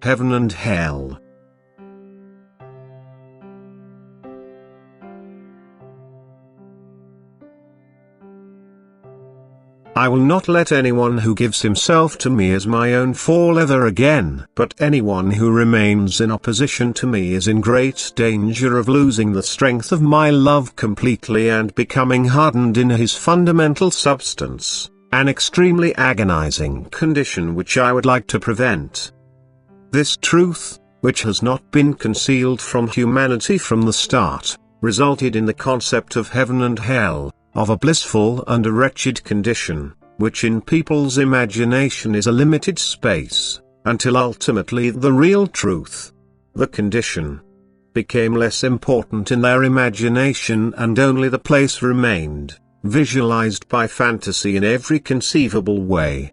heaven and hell. I will not let anyone who gives himself to me as my own fall ever again, but anyone who remains in opposition to me is in great danger of losing the strength of my love completely and becoming hardened in his fundamental substance, an extremely agonizing condition which I would like to prevent. This truth, which has not been concealed from humanity from the start, resulted in the concept of heaven and hell, of a blissful and a wretched condition, which in people's imagination is a limited space, until ultimately the real truth, the condition, became less important in their imagination and only the place remained, visualized by fantasy in every conceivable way.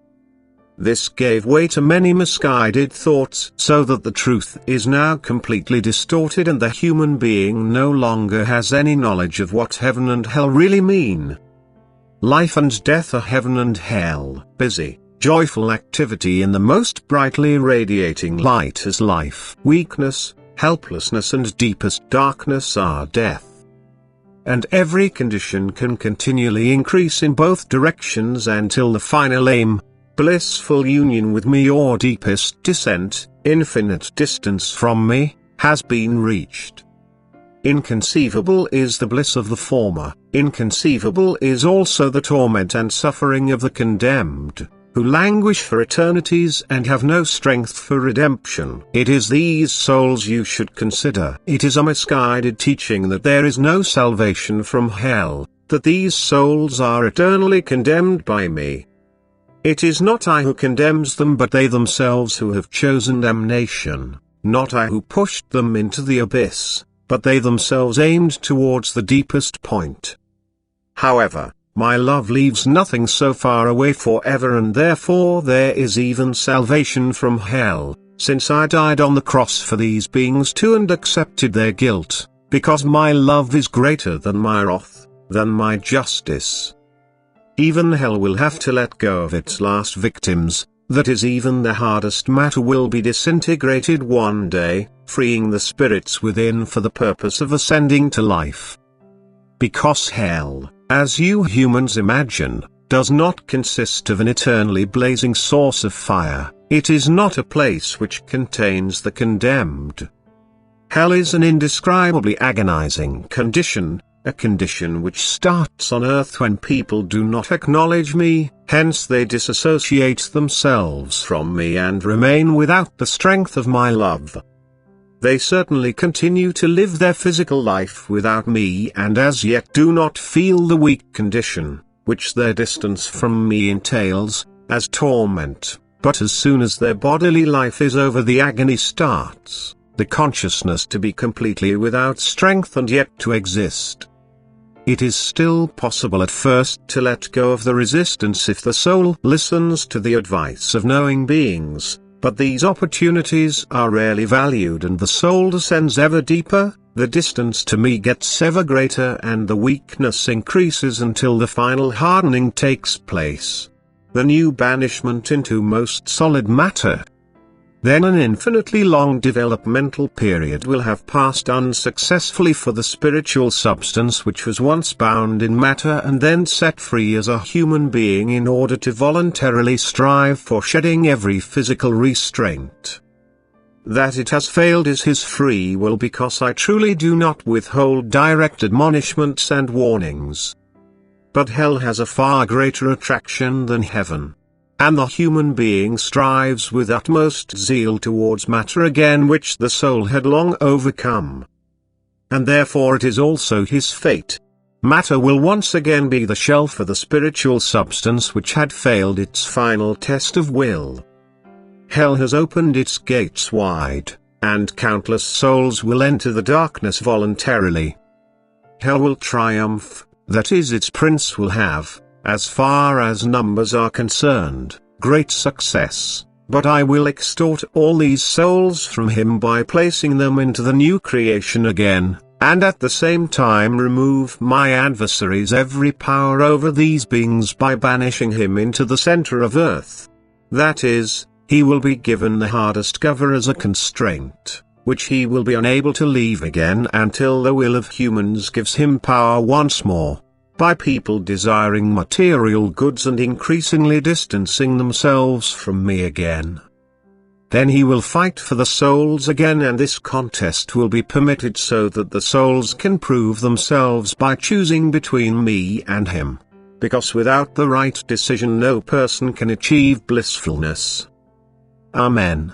This gave way to many misguided thoughts so that the truth is now completely distorted and the human being no longer has any knowledge of what heaven and hell really mean. Life and death are heaven and hell. Busy, joyful activity in the most brightly radiating light is life. Weakness, helplessness and deepest darkness are death. And every condition can continually increase in both directions until the final aim, blissful union with me or deepest descent, infinite distance from me, has been reached. Inconceivable is the bliss of the former, inconceivable is also the torment and suffering of the condemned, who languish for eternities and have no strength for redemption. It is these souls you should consider. It is a misguided teaching that there is no salvation from hell, that these souls are eternally condemned by me. It is not I who condemns them but they themselves who have chosen damnation, not I who pushed them into the abyss, but they themselves aimed towards the deepest point. However, my love leaves nothing so far away forever and therefore there is even salvation from hell, since I died on the cross for these beings too and accepted their guilt, because my love is greater than my wrath, than my justice. Even hell will have to let go of its last victims, that is even the hardest matter will be disintegrated one day, freeing the spirits within for the purpose of ascending to life. Because hell, as you humans imagine, does not consist of an eternally blazing source of fire, it is not a place which contains the condemned. Hell is an indescribably agonizing condition, a condition which starts on earth when people do not acknowledge me, hence they disassociate themselves from me and remain without the strength of my love. They certainly continue to live their physical life without me and as yet do not feel the weak condition, which their distance from me entails, as torment, but as soon as their bodily life is over the agony starts, the consciousness to be completely without strength and yet to exist. It is still possible at first to let go of the resistance if the soul listens to the advice of knowing beings, but these opportunities are rarely valued and the soul descends ever deeper, the distance to me gets ever greater and the weakness increases until the final hardening takes place. The new banishment into most solid matter. Then an infinitely long developmental period will have passed unsuccessfully for the spiritual substance which was once bound in matter and then set free as a human being in order to voluntarily strive for shedding every physical restraint. That it has failed is his free will because I truly do not withhold direct admonishments and warnings. But hell has a far greater attraction than heaven. And the human being strives with utmost zeal towards matter again which the soul had long overcome. And therefore it is also his fate. Matter will once again be the shell for the spiritual substance which had failed its final test of will. Hell has opened its gates wide, and countless souls will enter the darkness voluntarily. Hell will triumph, that is its prince will have, as far as numbers are concerned, great success, but I will extort all these souls from him by placing them into the new creation again, and at the same time remove my adversary's every power over these beings by banishing him into the center of earth. That is, He will be given the hardest cover as a constraint, which he will be unable to leave again until the will of humans gives him power once more, by people desiring material goods and increasingly distancing themselves from me again. Then he will fight for the souls again, and this contest will be permitted so that the souls can prove themselves by choosing between me and him. Because without the right decision no person can achieve blissfulness. Amen.